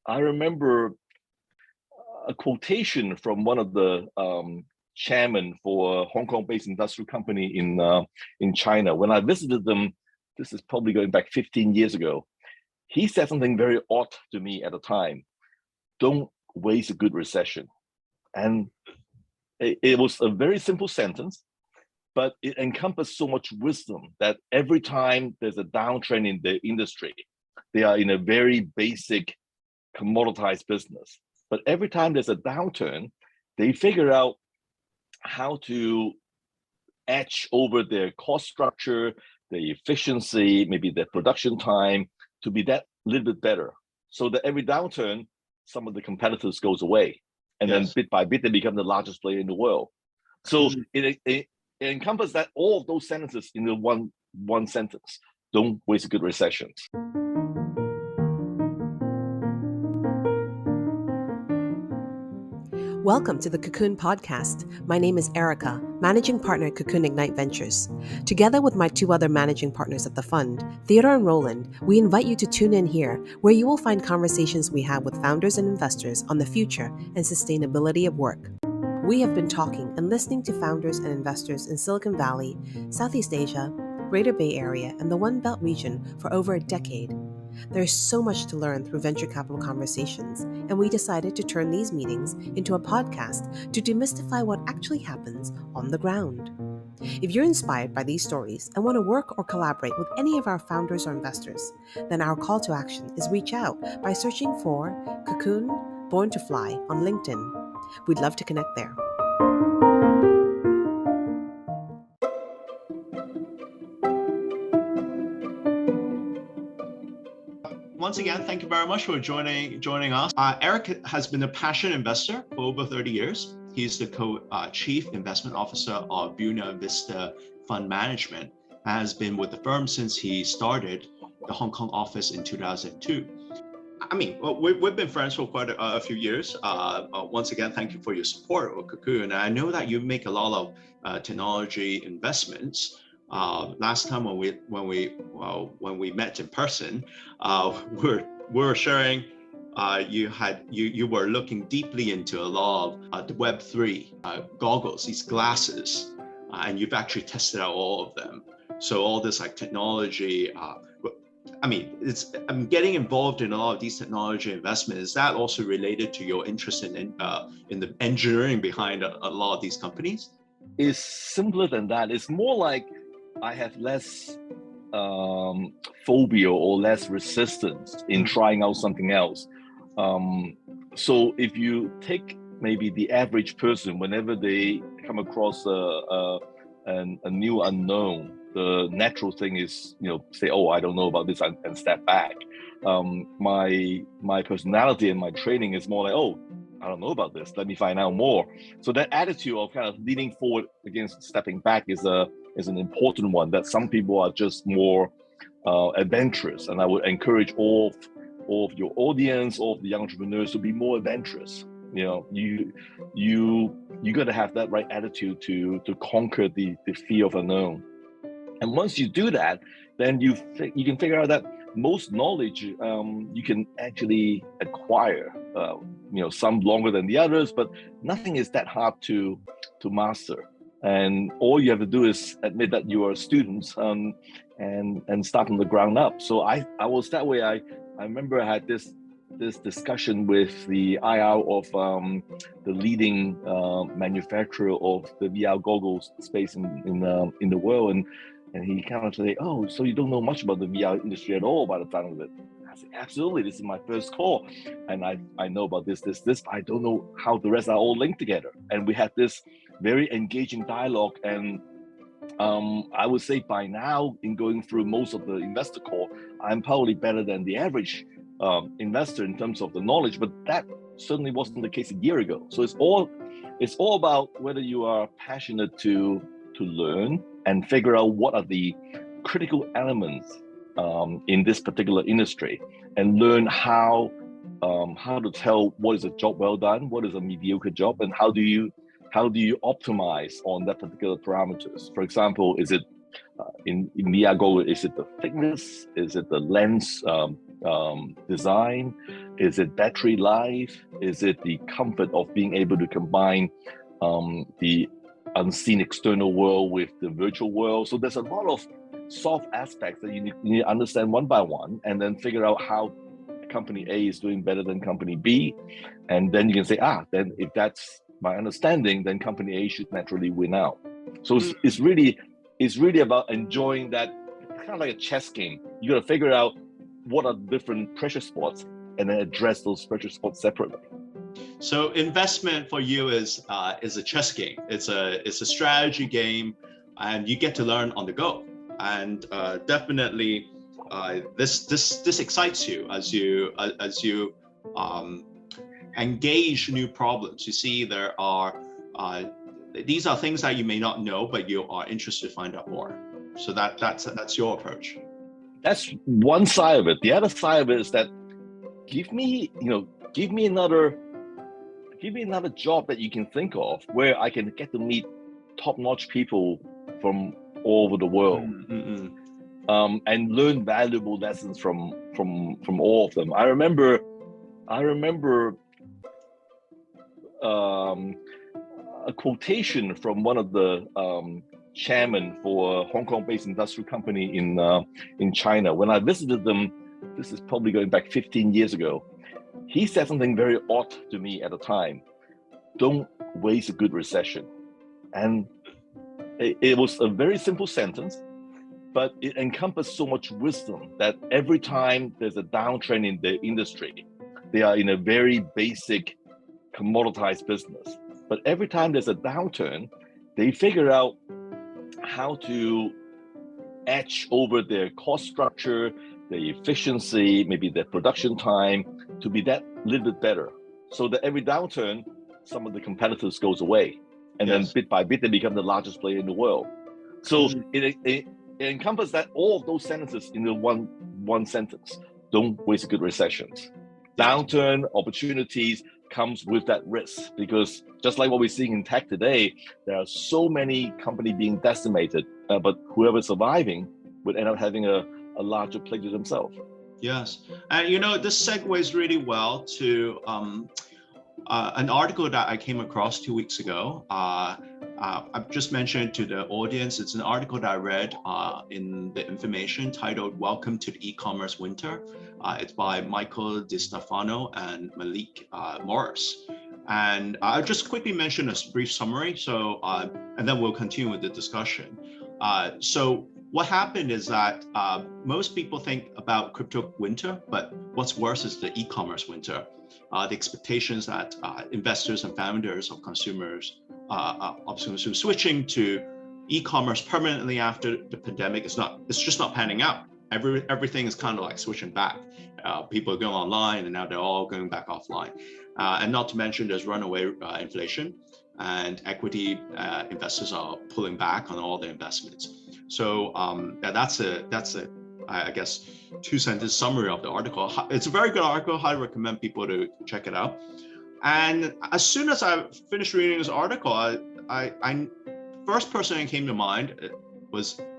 I remember a quotation from one of the chairman for a Hong Kong-based industrial company in China. When I visited them, this is probably going back 15 years ago. He said something very odd to me at the time: "Don't waste a good recession." And it was a very simple sentence, but it encompassed so much wisdom that every time there's a downtrend in the industry, they are in a very basic, commoditized business. But every time there's a downturn, they figure out how to edge over their cost structure, their efficiency, maybe their production time, to be that little bit better. So that every downturn, some of the competitors goes away. And then bit by bit, they become the largest player in the world. So it encompasses that all of those sentences in the one sentence. Don't waste a good recession. Welcome to the CoCoon podcast. My name is Erica, managing partner at CoCoon Ignite Ventures. Together with my two other managing partners at the fund, Theodore and Roland, we invite you to tune in here, where you will find conversations we have with founders and investors on the future and sustainability of work. We have been talking and listening to founders and investors in Silicon Valley, Southeast Asia, Greater Bay Area, and the One Belt region for over a decade. There's so much to learn through venture capital conversations, and we decided to turn these meetings into a podcast to demystify what actually happens on the ground. If you're inspired by these stories and want to work or collaborate with any of our founders or investors, then our call to action is reach out by searching for CoCoon Born to Fly on LinkedIn. We'd love to connect there. Once again, thank you very much for joining us. Eric has been a passionate investor for over 30 years. He's the co-chief investment officer of Buena Vista Fund Management, has been with the firm since he started the Hong Kong office in 2002. I mean, we've been friends for quite a few years. Once again, thank you for your support of CoCoon. And I know that you make a lot of technology investments. Last time when we met in person, we're sharing. You were looking deeply into a lot of the Web3 goggles, these glasses, and you've actually tested out all of them. So all this like technology. I'm getting involved in a lot of these technology investments. Is that also related to your interest in the engineering behind a lot of these companies? It's simpler than that. It's more like I have less phobia or less resistance in trying out something else. So if you take maybe the average person, whenever they come across a new unknown, the natural thing is, say, "Oh, I don't know about this," and step back. My personality and my training is more like, "Oh, I don't know about this. Let me find out more." So that attitude of kind of leaning forward against stepping back is an important one. That some people are just more adventurous, and I would encourage all of your audience, all of the young entrepreneurs, to be more adventurous. You got to have that right attitude to conquer the fear of unknown. And once you do that, then you can figure out that most knowledge you can actually acquire. Some longer than the others, but nothing is that hard to master. And all you have to do is admit that you are students and start from the ground up. So I was that way. I remember I had this discussion with the IR of the leading manufacturer of the VR goggles space in the world, and he kind of said, "Oh, so you don't know much about the VR industry at all by the time of it?" I said, "Absolutely, this is my first call, and I know about this, but I don't know how the rest are all linked together." And we had this very engaging dialogue, and I would say by now, in going through most of the investor call, I'm probably better than the average investor in terms of the knowledge, but that certainly wasn't the case a year ago. So it's all about whether you are passionate to learn and figure out what are the critical elements in this particular industry, and learn how to tell what is a job well done, what is a mediocre job, and how do you optimize on that particular parameters. For example, is it in VR goggles, is it the thickness, is it the lens design? Is it battery life? Is it the comfort of being able to combine the unseen external world with the virtual world? So there's a lot of soft aspects that you need to understand one by one, and then figure out how company A is doing better than company B. And then you can say, then if that's my understanding, then company A should naturally win out. So it's really about enjoying that, kind of like a chess game. You got to figure out what are different pressure spots and then address those pressure spots separately. So investment for you is a chess game. It's a strategy game, and you get to learn on the go. And definitely, this excites you as you engage new problems. You see, there are these are things that you may not know, but you are interested to find out more. So that's your approach. That's one side of it. The other side of it is that give me another job that you can think of where I can get to meet top-notch people from all over the world, and learn valuable lessons from all of them. I remember a quotation from one of the chairman for a Hong Kong-based industrial company in China. When I visited them, this is probably going back 15 years ago, he said something very odd to me at the time: "Don't waste a good recession." And it was a very simple sentence, but it encompassed so much wisdom that every time there's a downtrend in the industry, they are in a very basic, commoditized business. But every time there's a downturn, they figure out how to edge over their cost structure, their efficiency, maybe their production time, to be that little bit better. So that every downturn, some of the competitors goes away. And then bit by bit, they become the largest player in the world. So it encompasses that all of those sentences in the one sentence. Don't waste a good recessions. Downturn opportunities comes with that risk, because just like what we're seeing in tech today, there are so many companies being decimated, but whoever's surviving would end up having a larger play to themselves. Yes, and this segues really well to an article that I came across 2 weeks ago. I've just mentioned to the audience, it's an article that I read in the information titled "Welcome to the E-commerce Winter." It's by Michael DiStefano and Malik Morris. And I'll just quickly mention a brief summary, and then we'll continue with the discussion. So what happened is that most people think about crypto winter, but what's worse is the e-commerce winter. The expectations that investors and founders of consumers switching to e-commerce permanently after the pandemic it's just not panning out. Everything is kind of like switching back. People are going online, and now they're all going back offline. And not to mention there's runaway inflation, and equity investors are pulling back on all their investments. So that's a I guess 2-sentence summary of the article. It's a very good article. Highly recommend people to check it out. And as soon as I finished reading this article, I first person that came to mind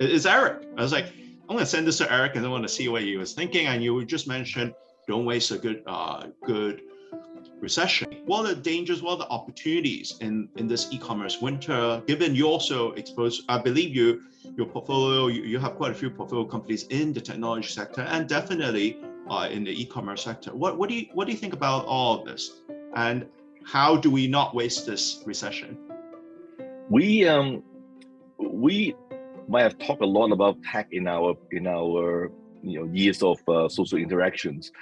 is Eric. I was like, I'm going to send this to Eric, and I want to see what he was thinking. And you just mentioned, don't waste a good recession. What are the dangers? What are the opportunities in this e-commerce winter? Given you also exposed, I believe your portfolio, you have quite a few portfolio companies in the technology sector, and definitely in the e-commerce sector. What do you think about all of this, and how do we not waste this recession? We might have talked a lot about tech in our years of social interactions,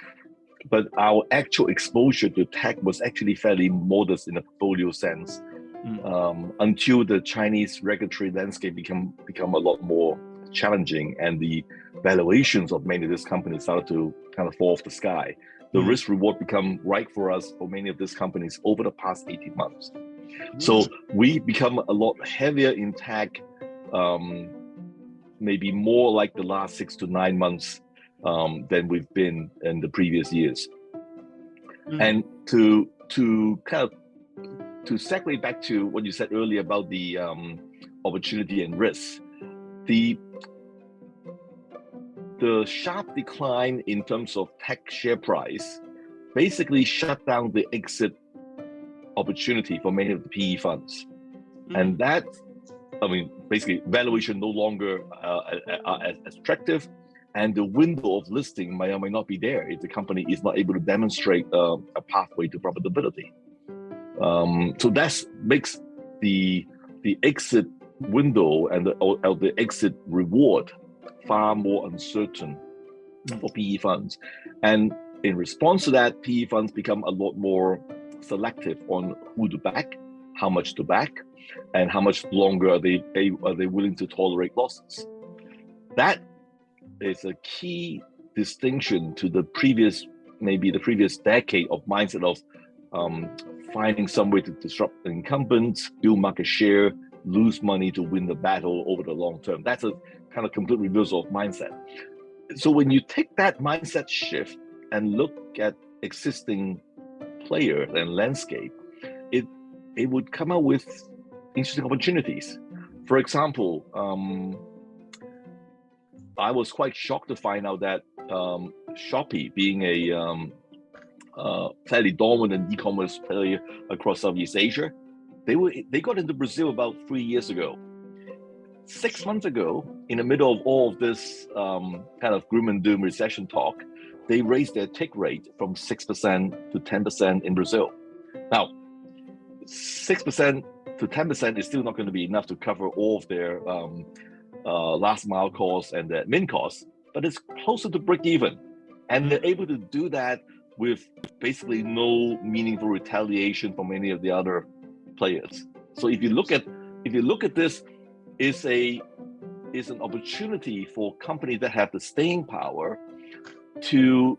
but our actual exposure to tech was actually fairly modest in a portfolio sense, until the Chinese regulatory landscape become a lot more challenging, and the valuations of many of these companies started to kind of fall off the sky. The risk reward become right for us for many of these companies over the past 18 months. So we become a lot heavier in tech, maybe more like the last 6 to 9 months than we've been in the previous years. And to segue back to what you said earlier about the opportunity and risk, the sharp decline in terms of tech share price basically shut down the exit opportunity for many of the PE funds. And that, basically valuation no longer as attractive, and the window of listing may or may not be there if the company is not able to demonstrate a pathway to profitability. So that makes the exit window and the exit reward far more uncertain for PE funds. And in response to that, PE funds become a lot more selective on who to back, how much to back, and how much longer are they willing to tolerate losses. That is a key distinction to the previous decade of mindset of finding some way to disrupt the incumbents, build market share, lose money to win the battle over the long term. That's a kind of complete reversal of mindset. So when you take that mindset shift and look at existing players and landscape, it would come out with interesting opportunities. For example, I was quite shocked to find out that Shopee, being a fairly dominant e-commerce player across Southeast Asia, they got into Brazil about 3 years ago. 6 months ago, in the middle of all of this kind of gloom and doom recession talk, they raised their take rate from 6% to 10% in Brazil. Now, 6% to 10% is still not going to be enough to cover all of their last mile costs and the admin costs, but it's closer to break even. And they're able to do that with basically no meaningful retaliation from any of the other players. So if you look at this, is an opportunity for companies that have the staying power to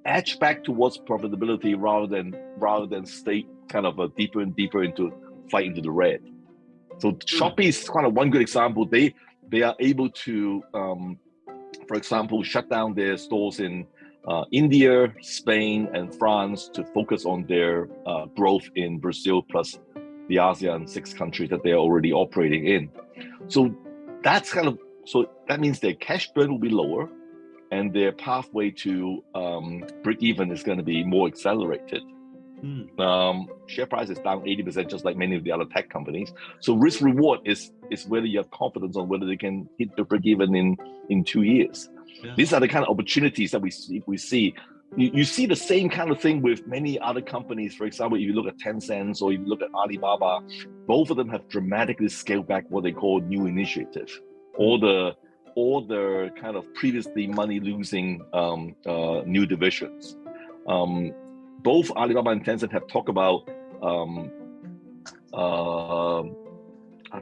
edge back towards profitability rather than stay kind of deeper and deeper into fight into the red. So Shopee is kind of one good example. They are able to, for example, shut down their stores in India, Spain, and France to focus on their growth in Brazil plus the ASEAN 6 countries that they are already operating in. So that means their cash burn will be lower, and their pathway to break even is going to be more accelerated. Share price is down 80%, just like many of the other tech companies. So risk reward is whether you have confidence on whether they can hit the break even in 2 years. Yeah. These are the kind of opportunities that we see. You see the same kind of thing with many other companies. For example, if you look at Tencent or if you look at Alibaba, both of them have dramatically scaled back what they call new initiative, or the kind of previously money losing new divisions. Both Alibaba and Tencent have talked about, I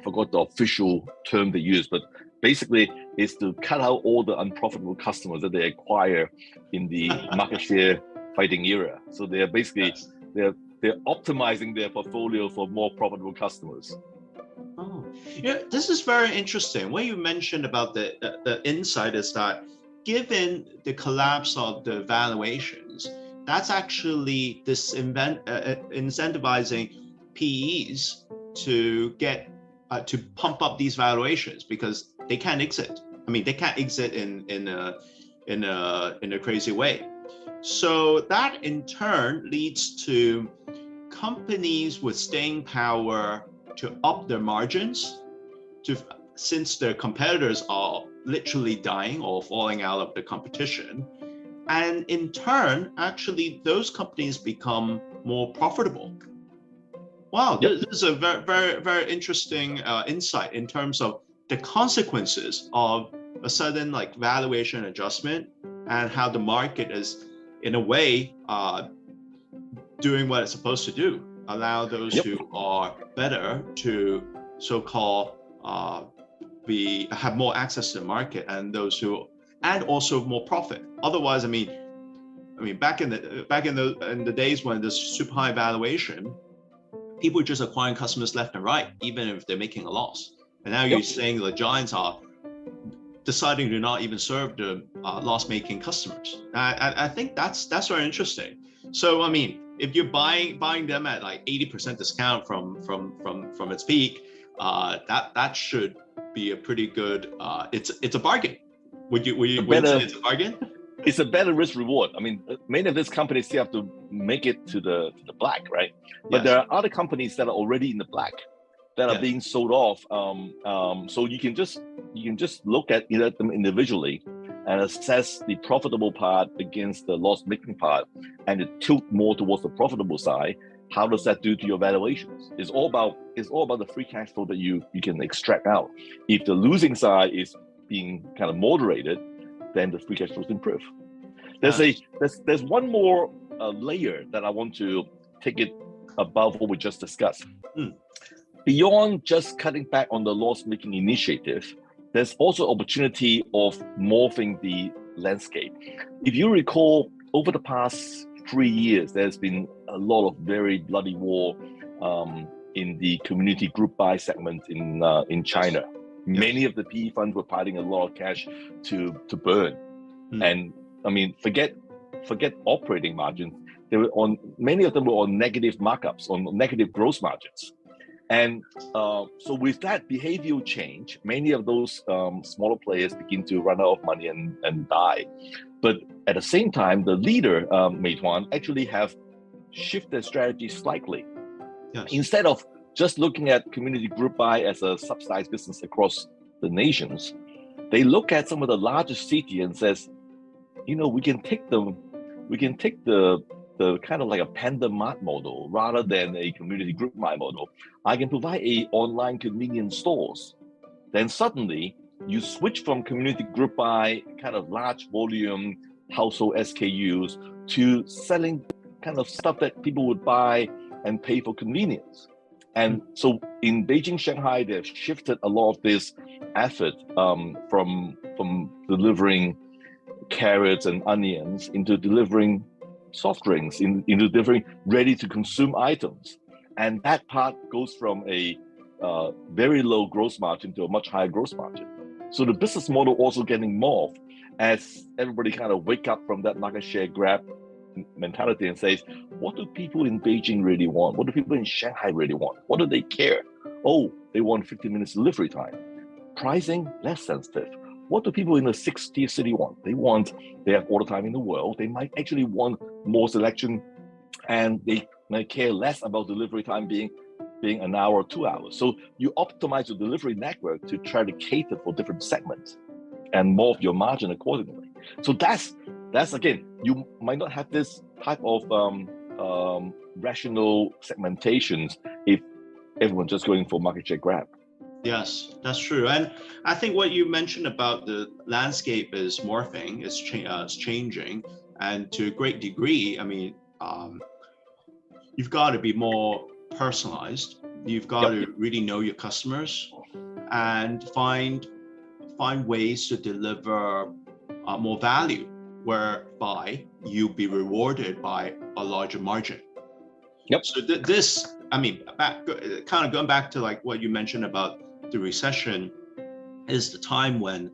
forgot the official term they use, but basically is to cut out all the unprofitable customers that they acquire in the market share fighting era. So they're basically, they're optimizing their portfolio for more profitable customers. Oh, yeah, this is very interesting. What you mentioned about the insight is that given the collapse of the valuations, that's actually incentivizing PEs to get to pump up these valuations because they can't exit. I mean, they can't exit in a crazy way. So that in turn leads to companies with staying power to up their margins, since their competitors are literally dying or falling out of the competition. And in turn, actually, those companies become more profitable. Wow, yep. This is a very, very, very interesting insight in terms of the consequences of a sudden valuation adjustment and how the market is, in a way, doing what it's supposed to do. Allow those yep. who are better to so-called have more access to the market, and those who and also more profit. Otherwise, I mean, back in the days when there's super high valuation, people were just acquiring customers left and right, even if they're making a loss. And now yep. you're saying the giants are deciding to not even serve the loss-making customers. I think that's very interesting. So I mean, if you're buying them at 80% discount from its peak, that should be a pretty good. It's a bargain. Would you better, say it's a bargain? it's a better risk reward. I mean, many of these companies still have to make it to the black, right? But there are other companies that are already in the black that are being sold off. So you can just look at them individually and assess the profitable part against the loss-making part, and it tilt more towards the profitable side. How does that do to your valuations? It's all about the free cash flow that you can extract out. If the losing side is being kind of moderated, then the free cash flows improve. There's one more layer that I want to take it above what we just discussed. Beyond just cutting back on the loss-making initiative, there's also opportunity of morphing the landscape. If you recall, over the past 3 years, there's been a lot of very bloody war in the community group buy segment in China. Many of the PE funds were piling a lot of cash to burn. And I mean, forget operating margins. Many of them were on negative markups, on negative gross margins. And so with that behavioral change, many of those smaller players begin to run out of money and die. But at the same time, the leader, Meituan, actually have shifted their strategy slightly. Instead of just looking at community group buy as a subsidized business across the nations, they look at some of the largest cities and says, we can take the kind of like a Panda Mart model rather than a community group buy model. I can provide a online convenience stores. Then suddenly you switch from community group buy, kind of large volume household SKUs, to selling kind of stuff that people would buy and pay for convenience. And so in Beijing, Shanghai, they've shifted a lot of this effort from delivering carrots and onions into delivering soft drinks, into delivering ready-to-consume items. And that part goes from a very low gross margin to a much higher gross margin. So the business model also getting morphed as everybody kind of wake up from that market share grab mentality and says, what do people in Beijing really want? What do people in Shanghai really want? What do they care? Oh, they want 15 minutes delivery time. Pricing, less sensitive. What do people in the 6th-tier city want? They have all the time in the world. They might actually want more selection, and they might care less about delivery time being an hour or 2 hours. So you optimize your delivery network to try to cater for different segments and morph your margin accordingly. So that's again, you might not have this type of rational segmentations if everyone's just going for market share grab. Yes, that's true. And I think what you mentioned about the landscape is morphing, it's changing. And to a great degree, I mean, you've got to be more personalized. You've got to really know your customers and find ways to deliver more value, whereby you'll be rewarded by a larger margin. So this, I mean, kind of going back to like what you mentioned about the recession, is the time when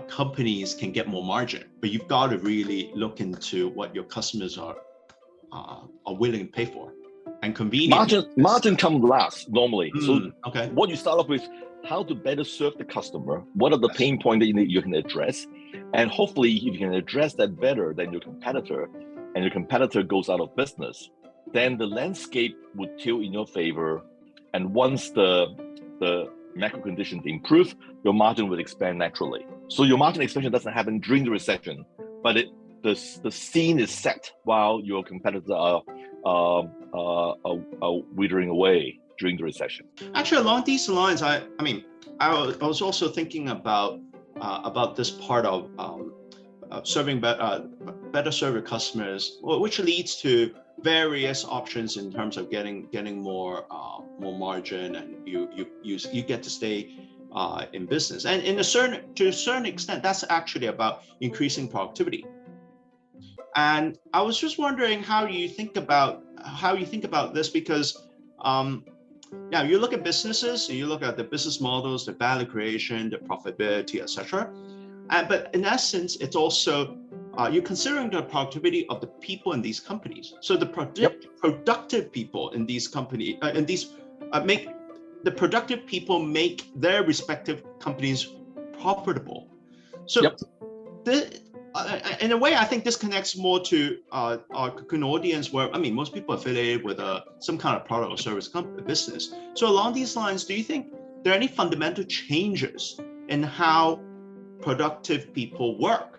companies can get more margin, but you've got to really look into what your customers are willing to pay for, and convenience. Margin comes last normally. So what you start off with, how to better serve the customer, what are the pain points that you can address, and hopefully if you can address that better than your competitor, and your competitor goes out of business, then the landscape would tilt in your favor. And once the macro conditions improve, your margin will expand naturally. So your margin expansion doesn't happen during the recession, but the scene is set while your competitors are withering away during the recession. Actually, along these lines, I was also thinking about this part of serving better serve your customers, which leads to various options in terms of getting more margin, and you get to stay in business. And to a certain extent, that's actually about increasing productivity. And I was just wondering how you think about this, because you look at businesses, you look at the business models, the value creation, the profitability, etc. But in essence, it's also you're considering the productivity of the people in these companies. So the productive people in these companies, make their respective companies profitable. So Yep. In a way, I think this connects more to our CoCoon audience, where most people are affiliated with some kind of product or service business. So along these lines, do you think there are any fundamental changes in how productive people work,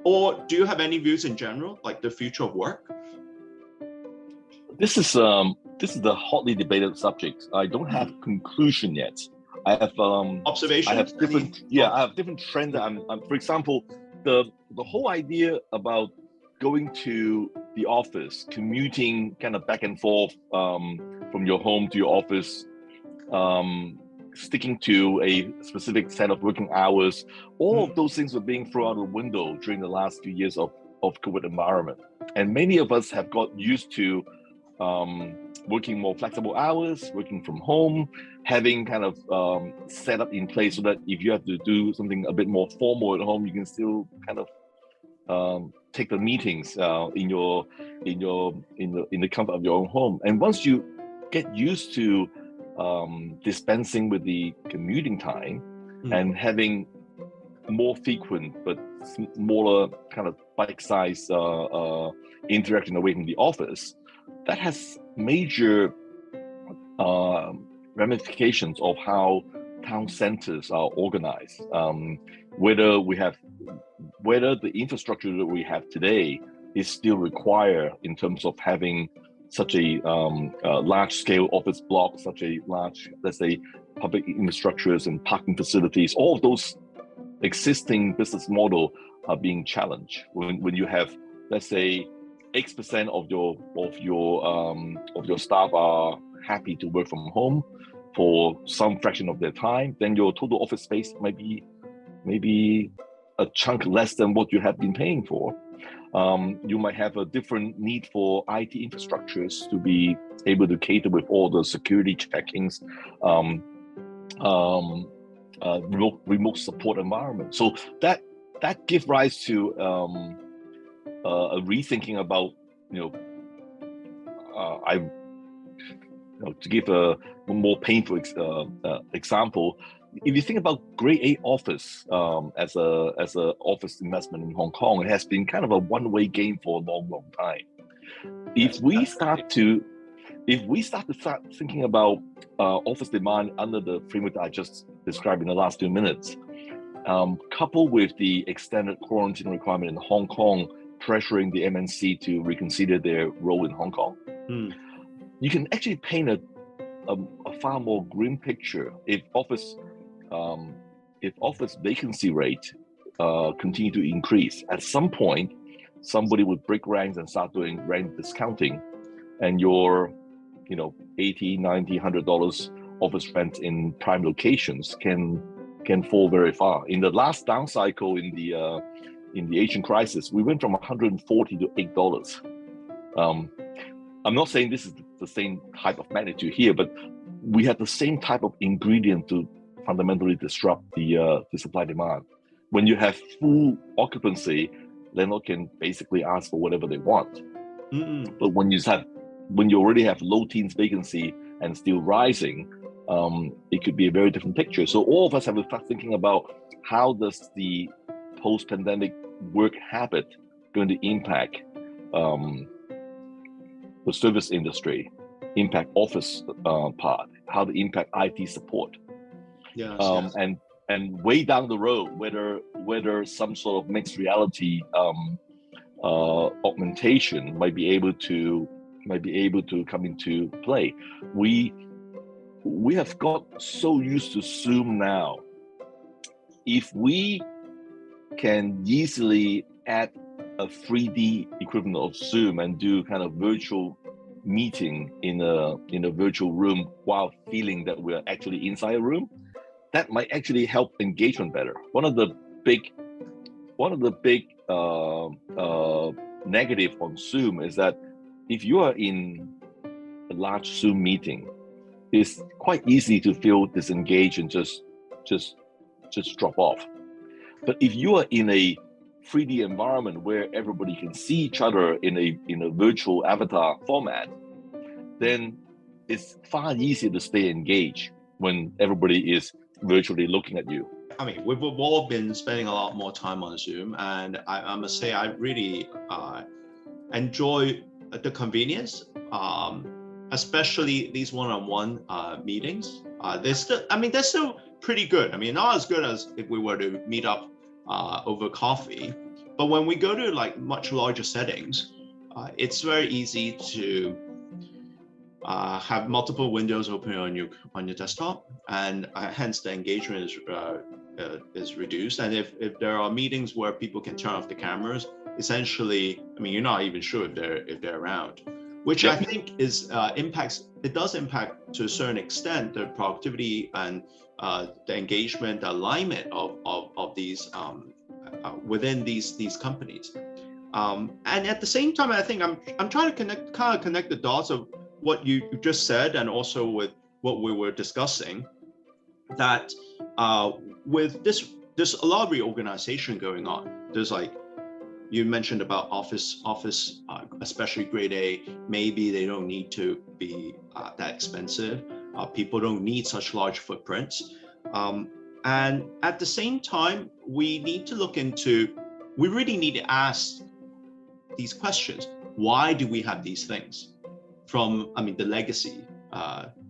or do you have any views in general, like the future of work? This is the hotly debated subject. I don't have conclusion yet. I have Observations. I have different trends. I'm for example, the whole idea about going to the office, commuting kind of back and forth from your home to your office, sticking to a specific set of working hours, all of those things were being thrown out the window during the last few years of COVID environment. And many of us have got used to working more flexible hours, working from home, having kind of set up in place so that if you have to do something a bit more formal at home, you can still kind of take the meetings in the comfort of your own home. And once you get used to dispensing with the commuting time and having more frequent but smaller kind of bite-sized interaction away from the office, that has major ramifications of how town centers are organized. Whether the infrastructure that we have today is still required in terms of having such a large-scale office block, such a large, let's say, public infrastructures and parking facilities. All of those existing business model are being challenged when you have, let's say, X% of your staff are happy to work from home for some fraction of their time, then your total office space might be a chunk less than what you have been paying for. You might have a different need for IT infrastructures to be able to cater with all the security checkings, remote support environment. So that gives rise to a rethinking about, to give a more painful example, if you think about Grade A office as a office investment in Hong Kong, it has been kind of a one-way game for a long time. If we start thinking about office demand under the framework that I just described in the last 2 minutes, coupled with the extended quarantine requirement in Hong Kong, pressuring the MNC to reconsider their role in Hong Kong, you can actually paint a far more grim picture if office vacancy rate continue to increase. At some point, somebody would break ranks and start doing rent discounting, and your $80, $90, $100 office rent in prime locations can fall very far. In the last down cycle in the Asian crisis, we went from $140 to $8. I'm not saying this is the same type of magnitude here, but we had the same type of ingredient to fundamentally disrupt the supply demand. When you have full occupancy, landlord can basically ask for whatever they want. But when you already have low teens vacancy and still rising, it could be a very different picture. So all of us have to start thinking about how does the post-pandemic work habit going to impact the service industry, impact office part, how to impact IT support. Yes. And way down the road, whether some sort of mixed reality augmentation might be able to come into play. We have got so used to Zoom now. If we can easily add a 3D equivalent of Zoom and do kind of virtual meeting in a virtual room while feeling that we're actually inside a room, that might actually help engagement better. One of the big negative on Zoom is that if you are in a large Zoom meeting, it's quite easy to feel disengaged and just drop off. But if you are in a 3D environment where everybody can see each other in a virtual avatar format, then it's far easier to stay engaged when everybody is virtually looking at you. I mean, we've all been spending a lot more time on Zoom, and I must say I really enjoy the convenience, especially these one-on-one meetings. They're still pretty good. I mean, not as good as if we were to meet up over coffee, but when we go to like much larger settings, it's very easy to have multiple windows open on your desktop, and hence the engagement is reduced. And if there are meetings where people can turn off the cameras, essentially, I mean, you're not even sure if they're around, which I think does impact to a certain extent the productivity and the engagement, the alignment of these within these companies. And at the same time, I think I'm trying to connect the dots of what you just said, and also with what we were discussing, that with this, there's a lot of reorganization going on. There's like, you mentioned about office, especially grade A, maybe they don't need to be that expensive. People don't need such large footprints. And at the same time, we really need to ask these questions. Why do we have these things? From, I mean, the legacy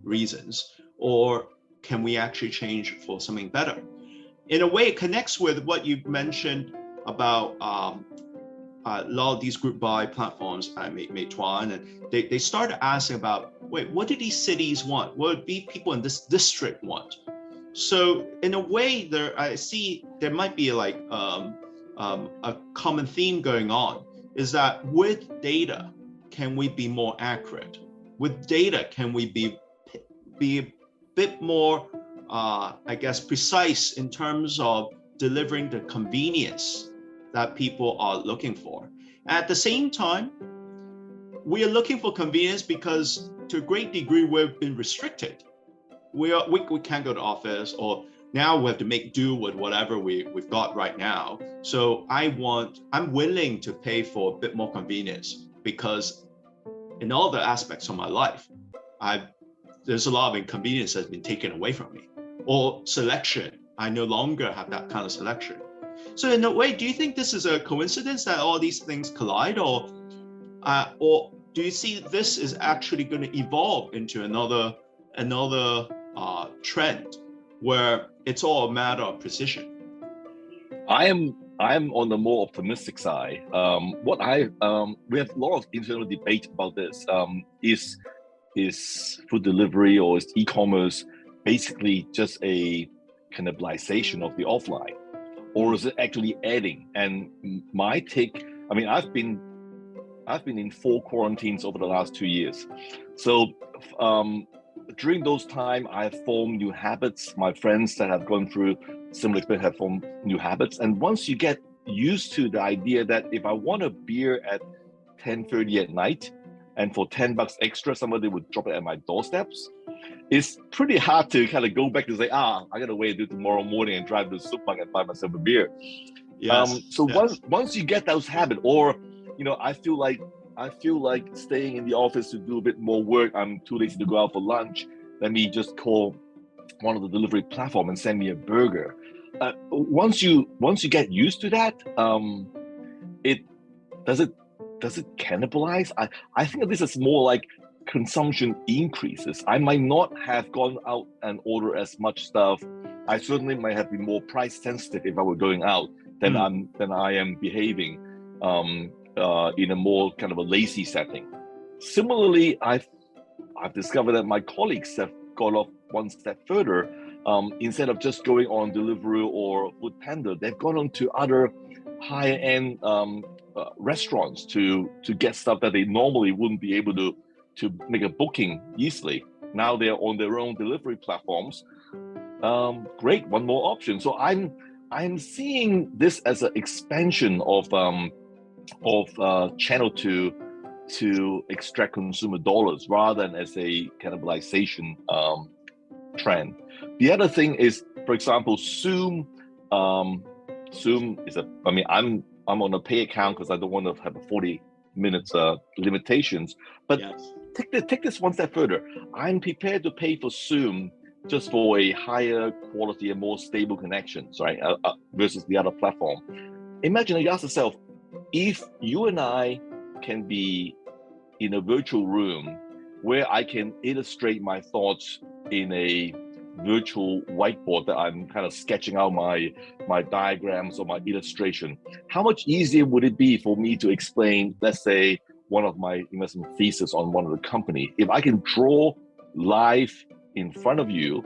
reasons, or can we actually change for something better? In a way, it connects with what you mentioned about a lot of these group buy platforms, Meituan, and they started asking about, wait, what do these cities want? What do people in this district want? So in a way, I see there might be like a common theme going on, is that with data, can we be more accurate? With data, can we be a bit more, I guess, precise in terms of delivering the convenience that people are looking for? At the same time, we are looking for convenience because to a great degree, we've been restricted. We can't go to office, or now we have to make do with whatever we've got right now. So I'm willing to pay for a bit more convenience, because in all the aspects of my life, there's a lot of inconvenience that's been taken away from me, or selection. I no longer have that kind of selection. So in a way, do you think this is a coincidence that all these things collide, or do you see this is actually going to evolve into another trend where it's all a matter of precision? I am on the more optimistic side. We have a lot of internal debate about this. Is food delivery or is e-commerce basically just a cannibalization of the offline, or is it actually adding? And my take, I mean, I've been in 4 quarantines over the last 2 years. So during those time, I've formed new habits. My friends that have gone through similar experience have formed new habits. And once you get used to the idea that if I want a beer at 10:30 at night, and for $10 extra, somebody would drop it at my doorsteps, it's pretty hard to kind of go back and say, I gotta wait until tomorrow morning and drive to the supermarket and buy myself a beer. Yes. Once you get those habits, or I feel like staying in the office to do a bit more work, I'm too lazy to go out for lunch, let me just call one of the delivery platform and send me a burger. Once you get used to that, does it cannibalize? I think this is more like consumption increases. I might not have gone out and ordered as much stuff. I certainly might have been more price sensitive if I were going out than I am behaving in a more kind of a lazy setting. Similarly, I've discovered that my colleagues have gone off one step further. Instead of just going on Deliveroo or Foodpanda, they've gone on to other higher end restaurants to get stuff that they normally wouldn't be able to make a booking easily. Now they're on their own delivery platforms. Great, one more option. So I'm seeing this as an expansion of channel to extract consumer dollars rather than as a cannibalization trend. The other thing is, for example, Zoom. Zoom is I'm on a pay account because I don't want to have a 40 minutes limitations. But yes. Take this one step further. I'm prepared to pay for Zoom just for a higher quality and more stable connections, right? Versus the other platform. Imagine you ask yourself, if you and I can be in a virtual room where I can illustrate my thoughts in a virtual whiteboard that I'm kind of sketching out my diagrams or my illustration, how much easier would it be for me to explain, let's say, one of my investment thesis on one of the company? If I can draw live in front of you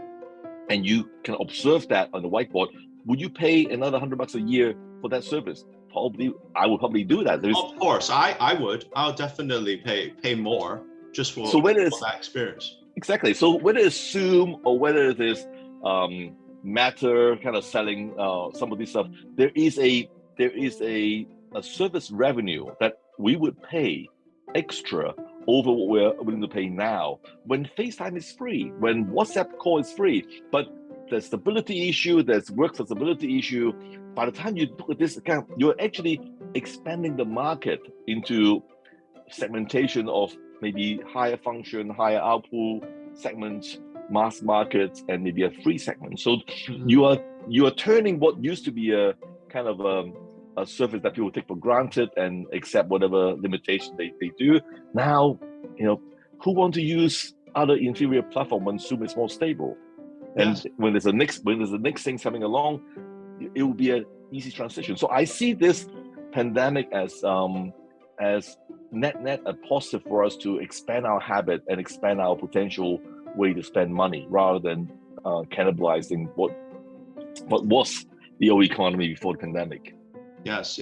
and you can observe that on the whiteboard, would you pay another $100 a year for that service? Probably, I would probably do that. Of course, I would. I'll definitely pay more just for that experience. Exactly. So whether it's Zoom or whether it is Matter kind of selling some of this stuff, there is a service revenue that we would pay extra over what we're willing to pay now. When FaceTime is free, when WhatsApp call is free, but there's stability issue, there's work flexibility issue. By the time you look at this account, you're actually expanding the market into segmentation of maybe higher function, higher output segments, mass markets, and maybe a free segment. So you are turning what used to be a kind of a service that people take for granted and accept whatever limitation they do. Now, who want to use other inferior platform when Zoom is more stable? And yes, when there's a next thing coming along, it will be an easy transition. So I see this pandemic as net a positive for us to expand our habit and expand our potential way to spend money, rather than cannibalizing what was the old economy before the pandemic. Yes.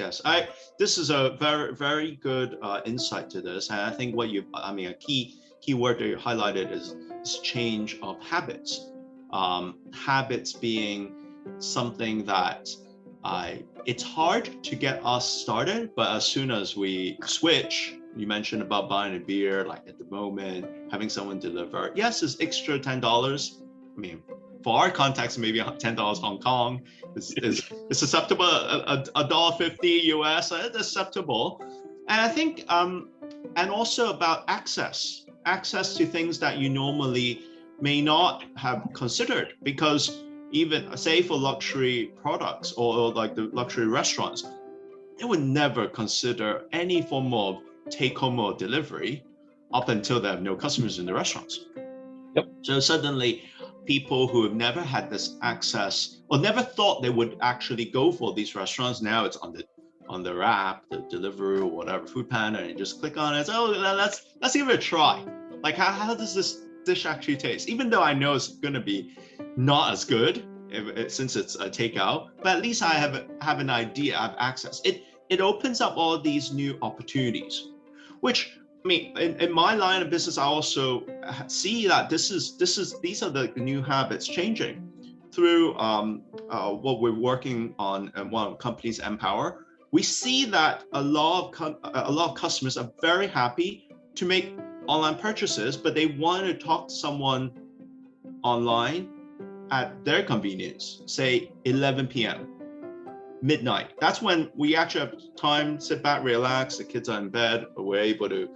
This is a very, very good insight to this, and I think a key word that you highlighted is change of habits. Habits being something that it's hard to get us started, but as soon as we switch, you mentioned about buying a beer, like at the moment, having someone deliver. Yes, it's extra $10. I mean, for our context, maybe $10 Hong Kong is acceptable. $1.50 US is acceptable, and I think, and also about access to things that you normally may not have considered, because even say for luxury products or like the luxury restaurants, they would never consider any form of take home or delivery up until they have no customers in the restaurants. Yep. So suddenly people who have never had this access or never thought they would actually go for these restaurants, now it's on their app, the Deliveroo or whatever, Foodpanda, and you just click on it. So let's give it a try. Like how does this dish actually taste? Even though I know it's going to be not as good since it's a takeout, but at least I have an idea, I have access. It opens up all these new opportunities, which, I mean, in my line of business, I also see that these are the new habits changing through what we're working on in one of the companies, Empower. We see that a lot of customers are very happy to make online purchases, but they want to talk to someone online at their convenience, say 11 p.m., midnight. That's when we actually have time, sit back, relax, the kids are in bed, we're able to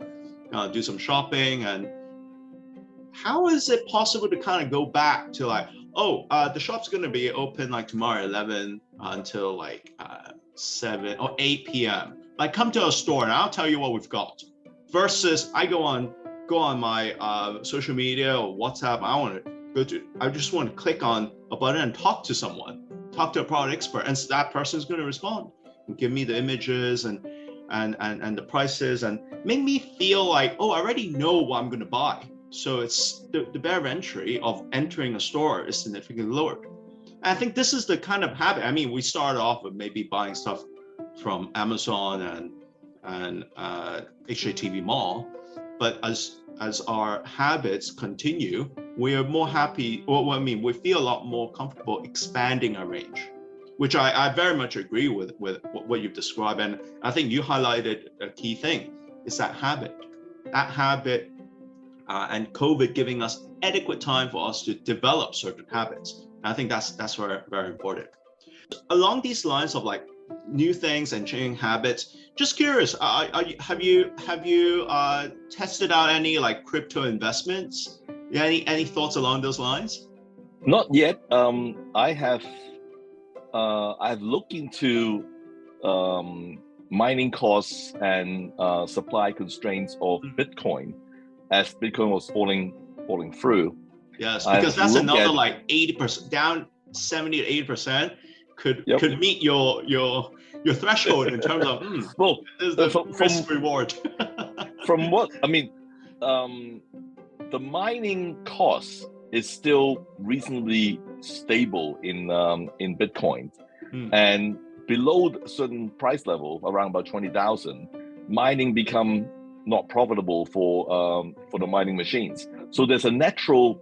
do some shopping. And how is it possible to kind of go back to like, the shop's going to be open like tomorrow 11 until like 7 or 8 p.m. Like, come to a store and I'll tell you what we've got, versus I go on my social media or WhatsApp. I just want to click on a button and talk to a product expert, and that person is going to respond and give me the images and the prices and make me feel like, I already know what I'm going to buy. So it's the barrier of entry of entering a store is significantly lowered. And I think this is the kind of habit. I mean, we started off with maybe buying stuff from Amazon and HKTV Mall, but as our habits continue, we are more happy, we feel a lot more comfortable expanding our range, which I very much agree with what you've described. And I think you highlighted a key thing, is that habit, and COVID giving us adequate time for us to develop certain habits. And I think that's very, very important. Along these lines of like new things and changing habits, just curious, have you tested out any like crypto investments? Any thoughts along those lines? Not yet. I've looked into mining costs and supply constraints of Bitcoin as Bitcoin was falling through. Yes, I've because that's looked another at, like 80%, down 70 to 80% could Yep. could meet your threshold in terms of well, this is the risk from reward. from what I mean, the mining cost is still reasonably stable in Bitcoin, and below a certain price level, around about 20,000, mining become not profitable for the mining machines. So there's a natural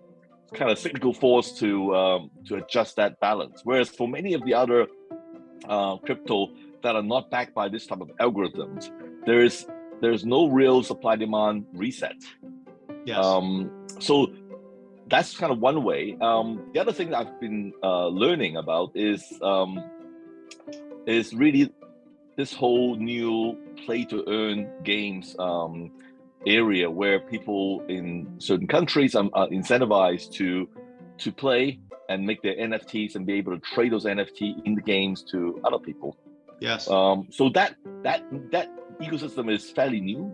kind of cyclical force to adjust that balance. Whereas for many of the other crypto that are not backed by this type of algorithms, there's no real supply demand reset. Yes. So that's kind of one way. The other thing that I've been learning about is really this whole new play to earn games area where people in certain countries are incentivized to play and make their NFTs and be able to trade those NFT in the games to other people. Yes. So that ecosystem is fairly new.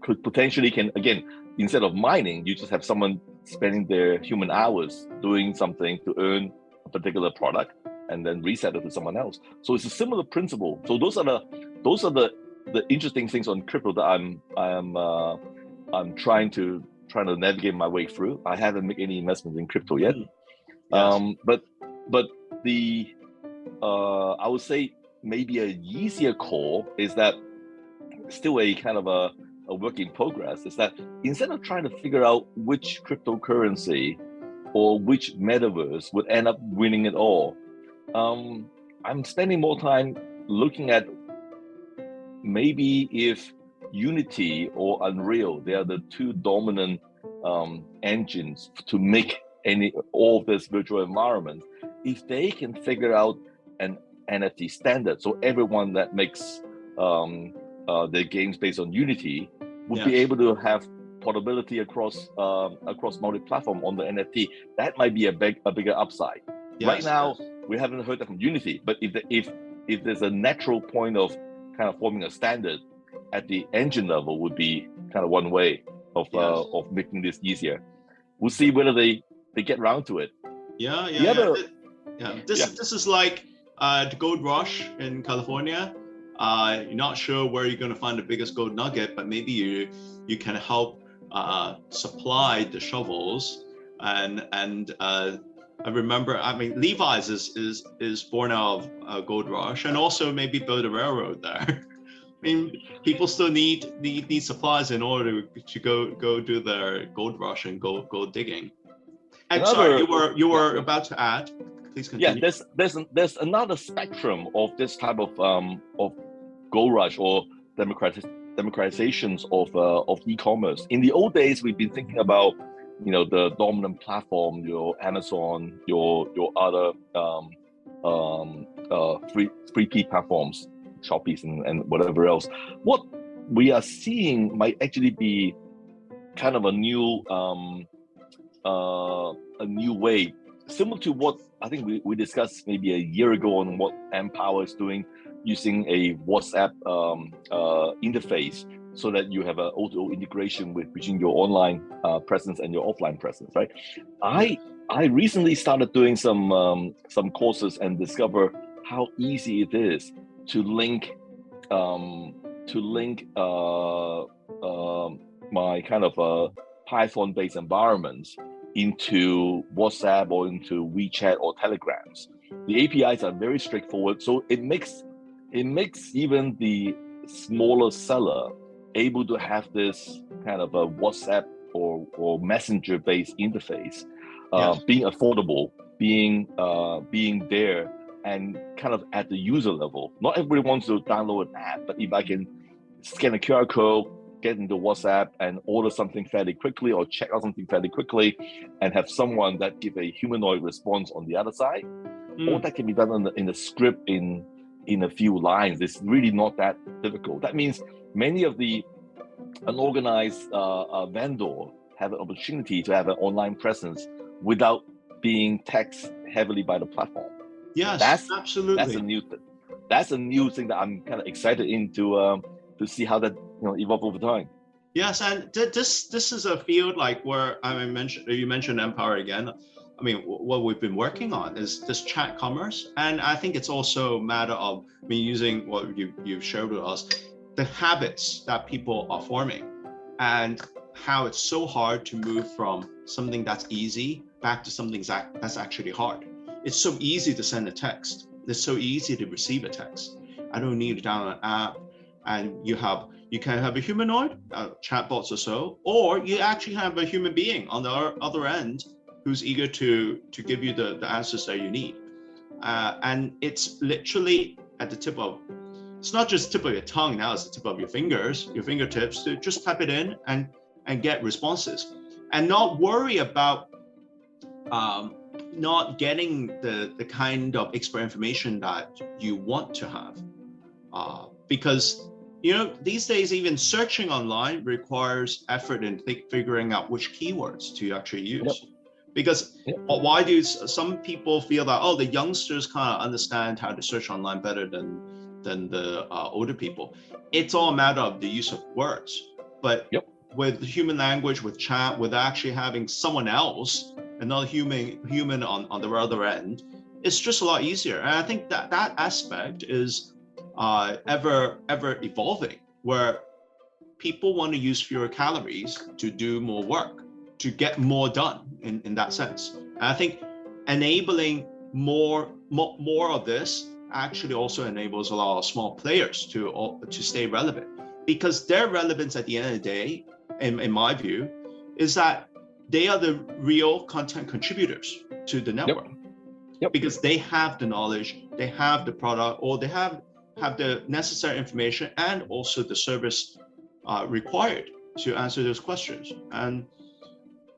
Could potentially again, instead of mining, you just have someone spending their human hours doing something to earn a particular product and then reset it to someone else. So it's a similar principle. So those are the interesting things on crypto that I'm trying to navigate my way through. I haven't made any investments in crypto yet. Yes. But the I would say maybe a easier call is that still a kind of a work in progress, is that instead of trying to figure out which cryptocurrency or which metaverse would end up winning it all, I'm spending more time looking at maybe if Unity or Unreal, they are the two dominant engines to make all of this virtual environment. If they can figure out an NFT standard, so everyone that makes their games based on Unity would be able to have portability across multi-platform on the NFT, that might be a bigger upside. Right now, we haven't heard that from Unity, but if there's a natural point of kind of forming a standard at the engine level, would be kind of one way of making this easier. We'll see whether they get around to it. This is like the gold rush in California. You're not sure where you're going to find the biggest gold nugget, but maybe you can help supply the shovels. And I remember, I mean, Levi's is born out of gold rush, and also maybe build a railroad there. I mean, people still need supplies in order to go do their gold rush and gold digging. I'm sorry, you were about to add. Please continue. Yeah, there's another spectrum of this type of gold rush or democratizations of e-commerce. In the old days, we've been thinking about the dominant platform, your Amazon, your other 3P platforms, Shopee and whatever else. What we are seeing might actually be kind of a new way, similar to what I think we discussed maybe a year ago on what Empower is doing, using a WhatsApp interface so that you have an auto integration between your online presence and your offline presence, right? I recently started doing some courses and discover how easy it is to link my kind of Python-based environments into WhatsApp or into WeChat or Telegrams. The APIs are very straightforward, so it makes even the smaller seller able to have this kind of a WhatsApp or Messenger-based interface, being affordable, being there, and kind of at the user level. Not everybody wants to download an app, but if I can scan a QR code, get into WhatsApp and order something fairly quickly or check out something fairly quickly and have someone that give a humanoid response on the other side, all that can be done in the script in a few lines. It's really not that difficult. That means many of the unorganized vendor have an opportunity to have an online presence without being taxed heavily by the platform. Yes, That's absolutely. That's a new thing that I'm kind of excited into to see how that evolve over time. Yes, and this is a field like where you mentioned Empower again. I mean, what we've been working on is this chat commerce, and I think it's also a matter of me using what you've shared with us, the habits that people are forming, and how it's so hard to move from something that's easy back to something that's actually hard. It's so easy to send a text. It's so easy to receive a text. I don't need to download an app, and you can have a humanoid, chatbots or so, or you actually have a human being on the other end who's eager to give you the answers that you need. And it's literally at the tip of, it's not just tip of your tongue now, it's the tip of your fingertips to just type it in and get responses. And not worry about not getting the kind of expert information that you want to have. Because these days, even searching online requires effort in figuring out which keywords to actually use. Yep. Because why do some people feel that, the youngsters kind of understand how to search online better than the older people? It's all a matter of the use of words. But with human language, with chat, with actually having someone else, another human on the other end, it's just a lot easier. And I think that aspect is ever evolving, where people want to use fewer calories to do more work, to get more done in that sense. And I think enabling more of this actually also enables a lot of small players to stay relevant, because their relevance at the end of the day, in my view, is that they are the real content contributors to the network. Because they have the knowledge, they have the product, or they have the necessary information and also the service required to answer those questions. And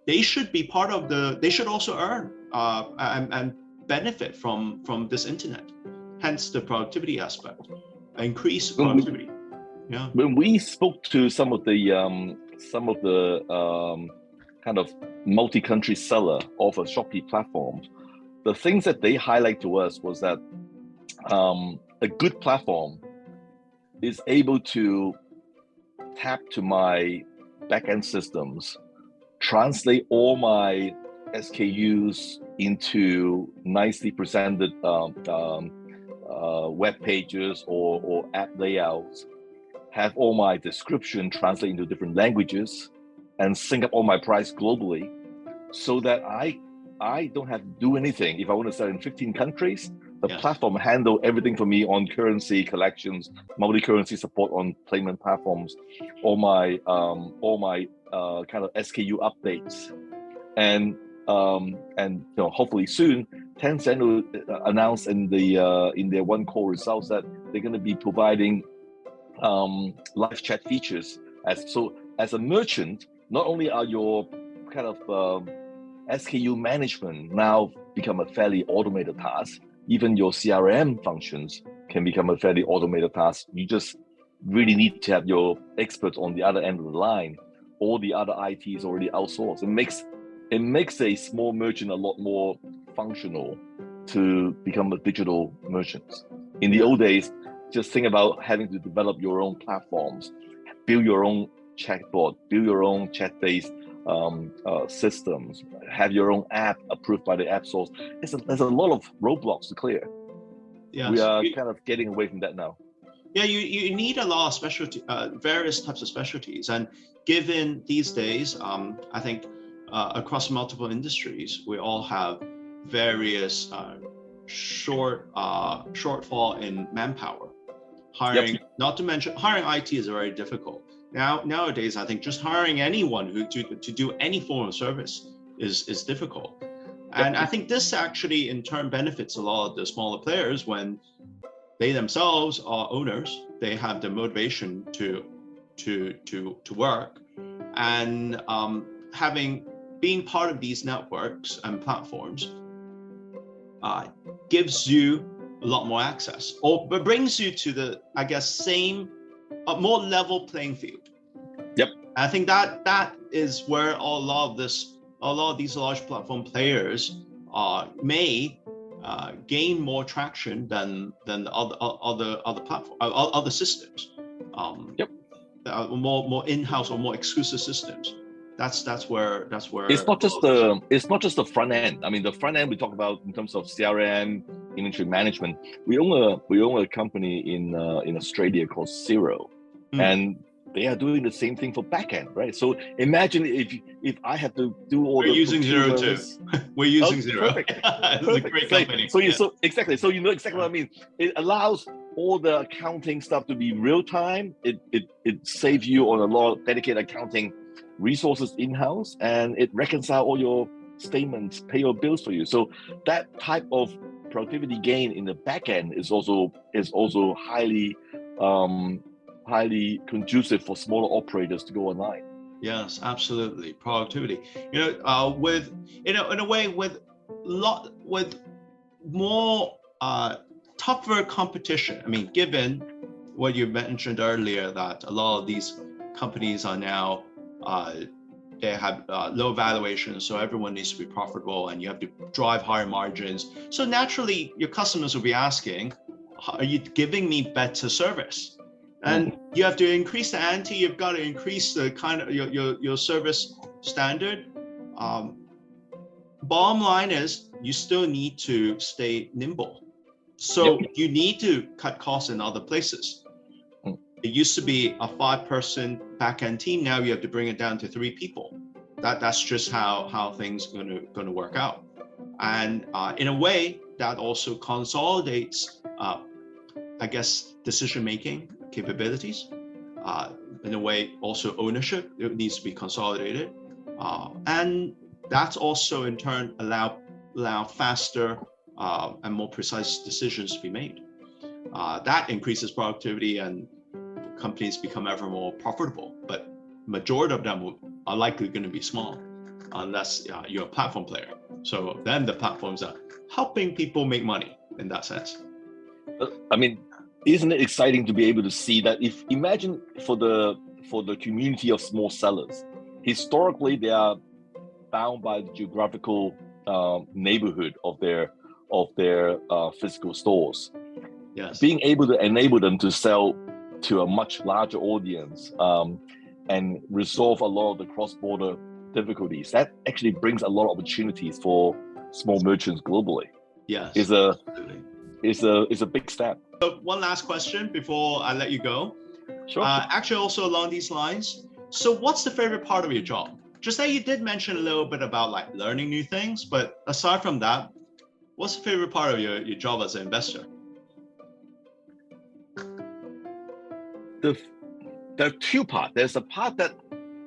they should be part of they should also earn and benefit from this internet, hence the productivity aspect, increase productivity. When we spoke to some of the kind of multi-country seller of a Shopee platform, the things that they highlight to us was that a good platform is able to tap to my backend systems, translate all my SKUs into nicely presented web pages or app layouts, have all my description translate into different languages, and sync up all my price globally, so that I don't have to do anything. If I want to sell in 15 countries, the platform handle everything for me on currency collections, multi-currency support on payment platforms, all my kind of SKU updates, and hopefully soon Tencent will announce in their one core results that they're going to be providing live chat features. As a merchant, not only are your kind of SKU management now become a fairly automated task, even your CRM functions can become a fairly automated task. You just really need to have your experts on the other end of the line. All the other IT is already outsourced. It makes a small merchant a lot more functional to become a digital merchant. In the old days, just think about having to develop your own platforms, build your own chatbot, build your own chat-based systems, have your own app approved by the app stores. There's a lot of roadblocks to clear. Yes. We are kind of getting away from that now. Yeah, you need a lot of specialty, various types of specialties. And given these days, I think across multiple industries, we all have various shortfall in manpower. Hiring, not to mention, hiring IT is very difficult. Nowadays, I think just hiring anyone to do any form of service is difficult. And I think this actually in turn benefits a lot of the smaller players when they themselves are owners. They have the motivation to work, and being part of these networks and platforms gives you a lot more access, but brings you to the, I guess, same, more level playing field. I think that is where a lot of these large platform players may gain more traction than the other platform, other systems. Yep. More in-house or more exclusive systems. That's where it's not just the front end. I mean, the front end we talk about in terms of CRM, inventory management. We own a company in Australia called Zero, and they are doing the same thing for backend, right? So imagine if I had to do all We're using Zero too. We're using Zero. Perfect. It's a great company. So you know exactly what I mean. It allows all the accounting stuff to be real time. It saves you on a lot of dedicated accounting resources in-house, and it reconciles all your statements, pay your bills for you. So that type of productivity gain in the back end is also highly conducive for smaller operators to go online. Yes, absolutely. Productivity. With in a way with more tougher competition. I mean, given what you mentioned earlier, that a lot of these companies are now they have low valuations, so everyone needs to be profitable, and you have to drive higher margins. So naturally, your customers will be asking, "Are you giving me better service?" And you have to increase the ante. You've got to increase the kind of your service standard. Bottom line is, you still need to stay nimble. So you need to cut costs in other places. It used to be a 5-person back-end team. Now you have to bring it down to 3 people. That's just how things going to work out. And in a way, that also consolidates, I guess, decision-making capabilities. In a way, also ownership, it needs to be consolidated. And that's also in turn allow faster and more precise decisions to be made. That increases productivity, and companies become ever more profitable. But majority of them are likely going to be small, unless you're a platform player. So then the platforms are helping people make money in that sense. I mean, isn't it exciting to be able to see that? Imagine for the community of small sellers, historically they are bound by the geographical neighborhood of their physical stores. Yes. Being able to enable them to sell to a much larger audience and resolve a lot of the cross-border difficulties, that actually brings a lot of opportunities for small merchants globally. Yes. Is a big step. So one last question before I let you go. Sure. Actually, also along these lines. So what's the favorite part of your job? Just that you did mention a little bit about like learning new things, but aside from that, what's the favorite part of your job as an investor? There are 2 parts. There's a part that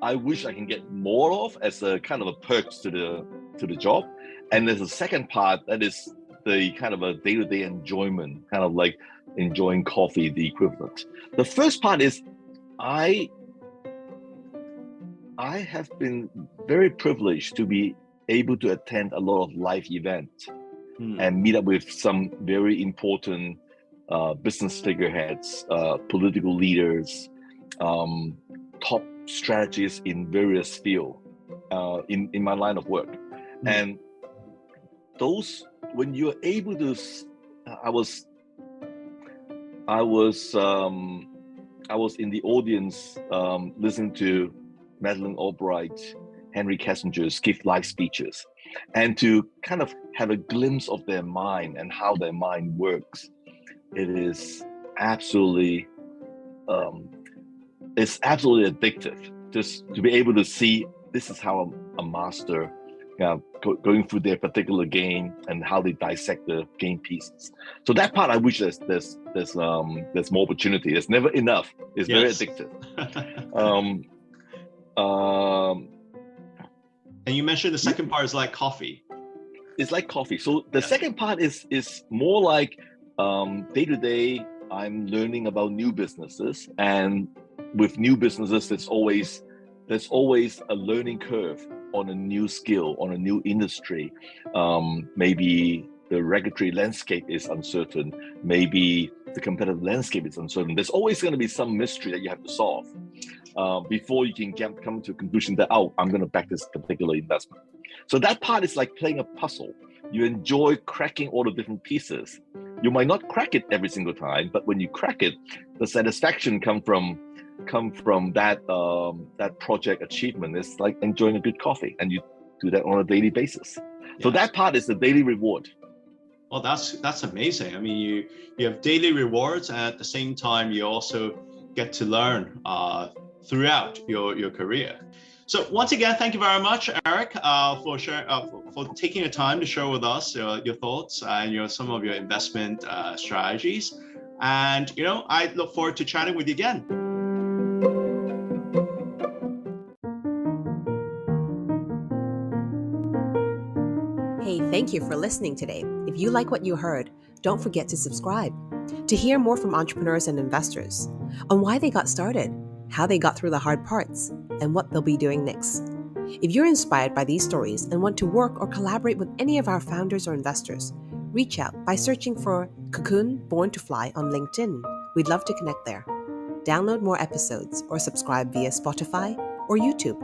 I wish I can get more of as a kind of a perks to the job, and there's a second part that is the kind of a day-to-day enjoyment, kind of like enjoying coffee, the equivalent. The first part is I have been very privileged to be able to attend a lot of live events and meet up with some very important business figureheads, political leaders, top strategists in various fields in my line of work. And those, when you're able to, I was in the audience listening to Madeleine Albright, Henry Kissinger's give live speeches, and to kind of have a glimpse of their mind and how their mind works. It is absolutely, it's absolutely addictive just to be able to see this is how a master going through their particular game and how they dissect the game pieces. So that part, I wish there's more opportunity. There's never enough. It's very addictive. And you mentioned the second part is like coffee. It's like coffee. So the second part is more like day to day. I'm learning about new businesses, and with new businesses, there's always a learning curve on a new skill, on a new industry. Maybe the regulatory landscape is uncertain. Maybe the competitive landscape is uncertain. There's always going to be some mystery that you have to solve before you can come to a conclusion that, oh, I'm going to back this particular investment. So that part is like playing a puzzle. You enjoy cracking all the different pieces. You might not crack it every single time, but when you crack it, the satisfaction come from that project achievement. It's like enjoying a good coffee, and you do that on a daily basis. So that part is the daily reward. Well, that's amazing. I mean, you have daily rewards, and at the same time, you also get to learn throughout your career. So once again, thank you very much, Eric, for taking the time to share with us your thoughts and some of your investment strategies. And I look forward to chatting with you again. Hey, thank you for listening today. If you like what you heard, don't forget to subscribe to hear more from entrepreneurs and investors on why they got started, how they got through the hard parts, and what they'll be doing next. If you're inspired by these stories and want to work or collaborate with any of our founders or investors, reach out by searching for CoCoon Born to Fly on LinkedIn. We'd love to connect there. Download more episodes or subscribe via Spotify or YouTube.